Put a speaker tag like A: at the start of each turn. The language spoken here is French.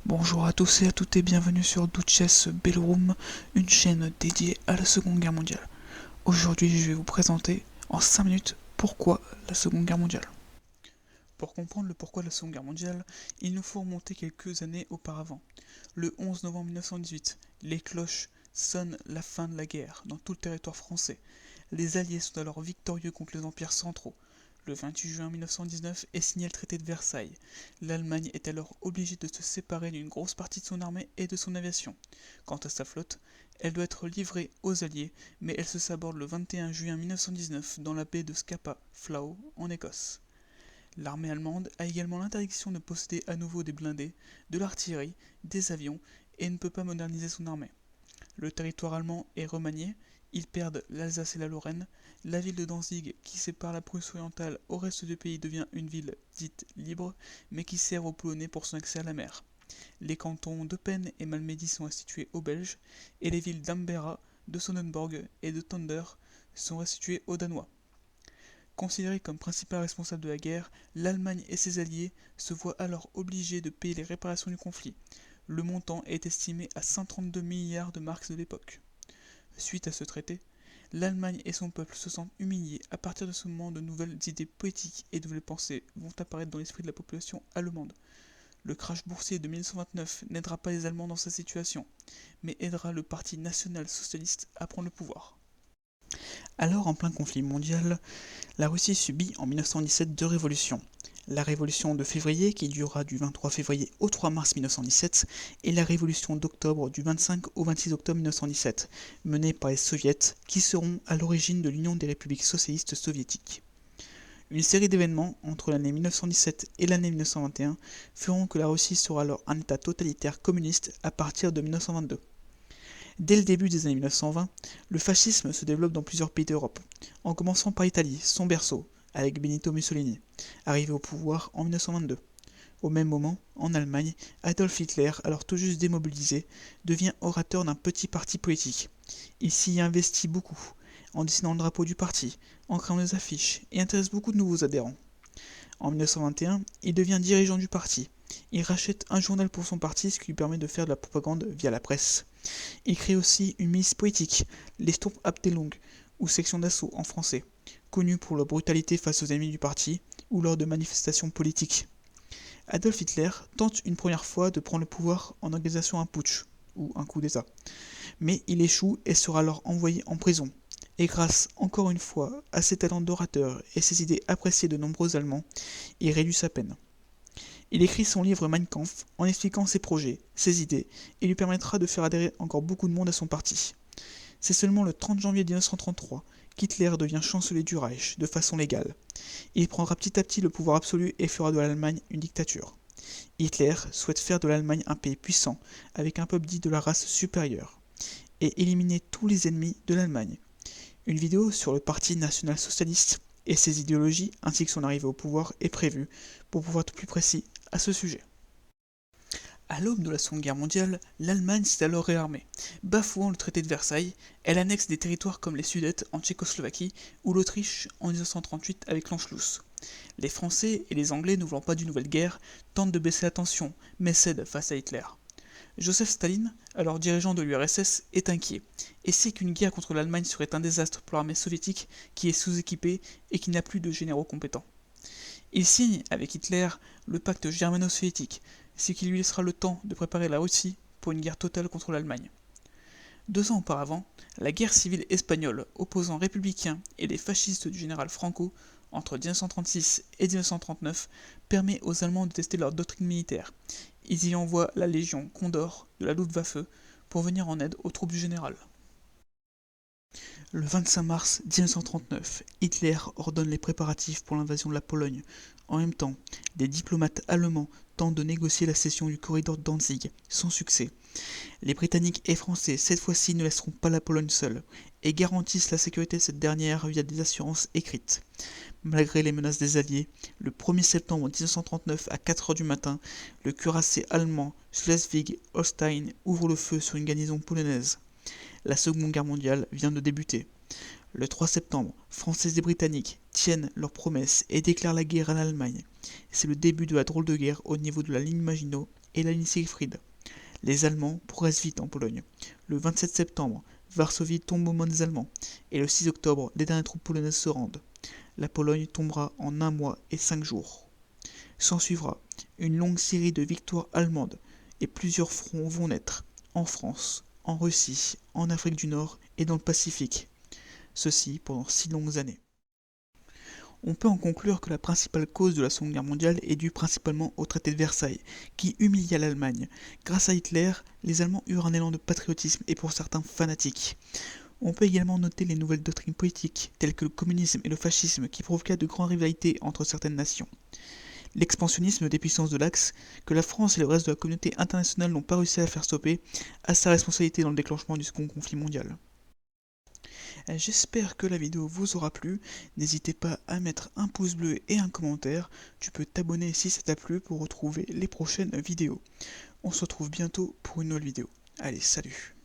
A: Bonjour à tous et à toutes et bienvenue sur Duchess Bellroom, une chaîne dédiée à la Seconde Guerre mondiale. Aujourd'hui, je vais vous présenter en 5 minutes pourquoi la Seconde Guerre mondiale. Pour comprendre le pourquoi de la Seconde Guerre mondiale, il nous faut remonter quelques années auparavant. Le 11 novembre 1918, les cloches sonnent la fin de la guerre dans tout le territoire français. Les Alliés sont alors victorieux contre les empires centraux. Le 28 juin 1919 est signé le traité de Versailles. L'Allemagne est alors obligée de se séparer d'une grosse partie de son armée et de son aviation. Quant à sa flotte, elle doit être livrée aux Alliés, mais elle se saborde le 21 juin 1919 dans la baie de Scapa Flow en Écosse. L'armée allemande a également l'interdiction de posséder à nouveau des blindés, de l'artillerie, des avions et ne peut pas moderniser son armée. Le territoire allemand est remanié, ils perdent l'Alsace et la Lorraine, la ville de Danzig qui sépare la Prusse orientale au reste du pays devient une ville dite libre, mais qui sert aux Polonais pour son accès à la mer. Les cantons d'Eupen et Malmedy sont restitués aux Belges, et les villes d'Ambera, de Sonnenborg et de Tonder sont restituées aux Danois. Considéré comme principal responsable de la guerre, l'Allemagne et ses alliés se voient alors obligés de payer les réparations du conflit. Le montant est estimé à 132 milliards de marks de l'époque. Suite à ce traité, l'Allemagne et son peuple se sentent humiliés. À partir de ce moment, de nouvelles idées poétiques et de nouvelles pensées vont apparaître dans l'esprit de la population allemande. Le crash boursier de 1929 n'aidera pas les Allemands dans sa situation, mais aidera le parti national-socialiste à prendre le pouvoir. Alors, en plein conflit mondial, la Russie subit en 1917 deux révolutions. La révolution de février qui durera du 23 février au 3 mars 1917 et la révolution d'octobre du 25 au 26 octobre 1917, menée par les soviets qui seront à l'origine de l'Union des républiques socialistes soviétiques. Une série d'événements entre l'année 1917 et l'année 1921 feront que la Russie sera alors un État totalitaire communiste à partir de 1922. Dès le début des années 1920, le fascisme se développe dans plusieurs pays d'Europe, en commençant par l'Italie, son berceau, avec Benito Mussolini, arrivé au pouvoir en 1922. Au même moment, en Allemagne, Adolf Hitler, alors tout juste démobilisé, devient orateur d'un petit parti politique. Il s'y investit beaucoup, en dessinant le drapeau du parti, en créant des affiches, et intéresse beaucoup de nouveaux adhérents. En 1921, il devient dirigeant du parti. Il rachète un journal pour son parti, ce qui lui permet de faire de la propagande via la presse. Il crée aussi une milice poétique, les Sturmabteilung, ou section d'assaut en français, connue pour leur brutalité face aux ennemis du parti ou lors de manifestations politiques. Adolf Hitler tente une première fois de prendre le pouvoir en organisant un putsch, ou un coup d'État, mais il échoue et sera alors envoyé en prison. Et grâce, encore une fois, à ses talents d'orateur et ses idées appréciées de nombreux Allemands, il réduit sa peine. Il écrit son livre Mein Kampf en expliquant ses projets, ses idées, et lui permettra de faire adhérer encore beaucoup de monde à son parti. C'est seulement le 30 janvier 1933 qu'Hitler devient chancelier du Reich de façon légale. Il prendra petit à petit le pouvoir absolu et fera de l'Allemagne une dictature. Hitler souhaite faire de l'Allemagne un pays puissant, avec un peuple dit de la race supérieure, et éliminer tous les ennemis de l'Allemagne. Une vidéo sur le Parti national-socialiste et ses idéologies ainsi que son arrivée au pouvoir est prévue pour pouvoir être plus précis à ce sujet. À l'aube de la Seconde Guerre mondiale, l'Allemagne s'est alors réarmée. Bafouant le traité de Versailles, elle annexe des territoires comme les Sudètes en Tchécoslovaquie ou l'Autriche en 1938 avec l'Anschluss. Les Français et les Anglais, ne voulant pas d'une nouvelle guerre, tentent de baisser la tension, mais cèdent face à Hitler. Joseph Staline, alors dirigeant de l'URSS, est inquiet et sait qu'une guerre contre l'Allemagne serait un désastre pour l'armée soviétique qui est sous-équipée et qui n'a plus de généraux compétents. Il signe avec Hitler le pacte germano-soviétique, ce qui lui laissera le temps de préparer la Russie pour une guerre totale contre l'Allemagne. 2 ans auparavant, la guerre civile espagnole opposant républicains et les fascistes du général Franco entre 1936 et 1939 permet aux Allemands de tester leur doctrine militaire. Ils y envoient la Légion Condor de la Luftwaffe pour venir en aide aux troupes du général. Le 25 mars 1939, Hitler ordonne les préparatifs pour l'invasion de la Pologne. En même temps, des diplomates allemands tentent de négocier la cession du corridor de Danzig, sans succès. Les Britanniques et Français, cette fois-ci, ne laisseront pas la Pologne seule, et garantissent la sécurité de cette dernière via des assurances écrites. Malgré les menaces des Alliés, le 1er septembre 1939 à 4 h du matin, le cuirassé allemand Schleswig-Holstein ouvre le feu sur une garnison polonaise. La Seconde Guerre mondiale vient de débuter. Le 3 septembre, Français et Britanniques tiennent leurs promesses et déclarent la guerre à l'Allemagne. C'est le début de la drôle de guerre au niveau de la ligne Maginot et la ligne Siegfried. Les Allemands progressent vite en Pologne. Le 27 septembre, Varsovie tombe aux mains des Allemands, et le 6 octobre, les dernières troupes polonaises se rendent. La Pologne tombera en 1 mois et 5 jours. S'ensuivra une longue série de victoires allemandes, et plusieurs fronts vont naître, en France, en Russie, en Afrique du Nord et dans le Pacifique. Ceci pendant 6 longues années. On peut en conclure que la principale cause de la Seconde Guerre mondiale est due principalement au traité de Versailles, qui humilia l'Allemagne. Grâce à Hitler, les Allemands eurent un élan de patriotisme et pour certains fanatiques. On peut également noter les nouvelles doctrines politiques, telles que le communisme et le fascisme, qui provoqua de grandes rivalités entre certaines nations. L'expansionnisme des puissances de l'Axe, que la France et le reste de la communauté internationale n'ont pas réussi à faire stopper, a sa responsabilité dans le déclenchement du second conflit mondial. J'espère que la vidéo vous aura plu, n'hésitez pas à mettre un pouce bleu et un commentaire, tu peux t'abonner si ça t'a plu pour retrouver les prochaines vidéos. On se retrouve bientôt pour une nouvelle vidéo. Allez, salut!